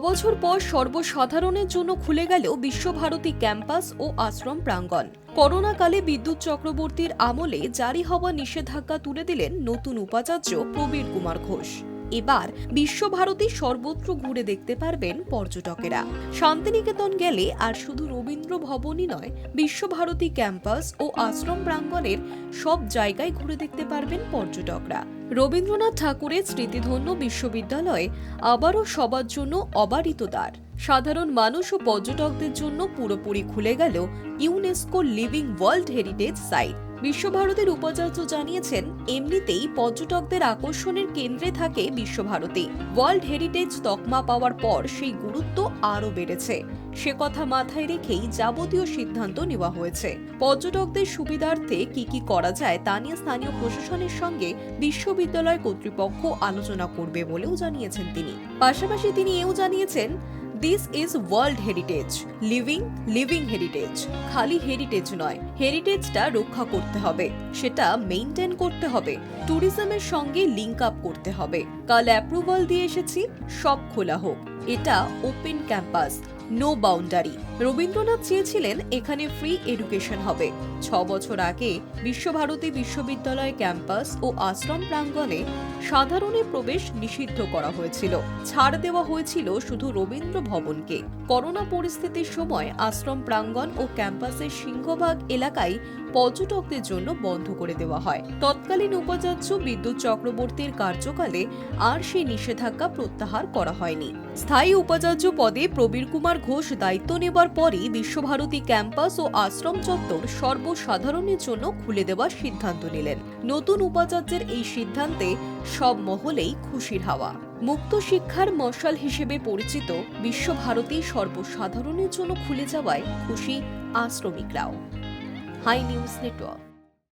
বছর পর সর্বসাধারণের জন্য খুলে গেল বিশ্বভারতী ক্যাম্পাস ও আশ্রম প্রাঙ্গণ। করোনাকালে বিদ্যুৎ চক্রবর্তীর আমলে জারি হওয়া নিষেধাজ্ঞা তুলে দিলেন নতুন উপাচার্য প্রবীর কুমার ঘোষ। এবার বিশ্বভারতী সর্বত্র ঘুরে দেখতে পারবেন পর্যটকেরা। শান্তিনিকেতন গেলে আর শুধু রবীন্দ্র ভবনই নয়, বিশ্বভারতী ক্যাম্পাস ও আশ্রম প্রাঙ্গণের সব জায়গায় ঘুরে দেখতে পারবেন পর্যটকরা। রবীন্দ্রনাথ ঠাকুরের স্মৃতিধন্য বিশ্ববিদ্যালয়ে আবারও সবার জন্য অবারিত দ্বার। সাধারণ মানুষ ও পর্যটকদের জন্য পুরোপুরি খুলে গেল UNESCO living world heritage site. বিশ্বভারতীর উপাচার্য জানিয়েছেন, এমনিতেই পর্যটকদের আকর্ষণের কেন্দ্রে থাকে বিশ্বভারতী। ওয়ার্ল্ড হেরিটেজ তকমা পাওয়ার পর সেই গুরুত্ব আরও বেড়েছে। সে কথা মাথায় রেখেই যাবতীয় সিদ্ধান্ত নেওয়া হয়েছে। পর্যটকদের সুবিধার্থে কি করা যায় তা নিয়ে স্থানীয় প্রশাসনের সঙ্গে বিশ্ববিদ্যালয় কর্তৃপক্ষ আলোচনা করবে বলেও জানিয়েছেন তিনি। পাশাপাশি তিনি এও জানিয়েছেন, this is world heritage, living heritage. খালি হেরিটেজ নয়, হেরিটেজটা রক্ষা করতে হবে, সেটা মেইনটেইন করতে হবে, ট্যুরিজমের সঙ্গে লিংক আপ করতে হবে। কাল অ্যাপ্রুভাল দিয়ে এসেছি, সব খোলা হোক। এটা open campus, no boundary. Rabindranath চেয়েছিলেন এখানে ফ্রি এডুকেশন হবে। 6 বছর আগে বিশ্বভারতী বিশ্ববিদ্যালয় ক্যাম্পাস ও আশ্রম প্রাঙ্গণে সাধারণের প্রবেশ নিষিদ্ধ করা হয়েছিল। ছাড় দেওয়া হয়েছিল শুধু রবীন্দ্র ভবনকে। করোনা পরিস্থিতির সময় আশ্রম প্রাঙ্গণ ও ক্যাম্পাসের সিংহভাগ এলাকায় পর্যটকদের জন্য বন্ধ করে দেওয়া হয়। তৎকালীন উপাচার্য বিদ্যুৎ চক্রবর্তীর কার্যকালে আর সেই নিষেধাজ্ঞা প্রত্যাহার করা হয়নি। স্থায়ী উপাচার্য পদে প্রবীর কুমার ঘোষ দায়িত্ব নেবার পরই বিশ্বভারতী ক্যাম্পাস ও আশ্রম চত্বর সর্বসাধারণের জন্য খুলে দেওয়ার সিদ্ধান্ত নিলেন। নতুন উপাচার্যের এই সিদ্ধান্তে সব মহলেই খুশির হাওয়া। মুক্ত শিক্ষার মশাল হিসেবে পরিচিত বিশ্বভারতী সর্বসাধারণের জন্য খুলে যাওয়ায় খুশি আশ্রমিকরাও। High news network.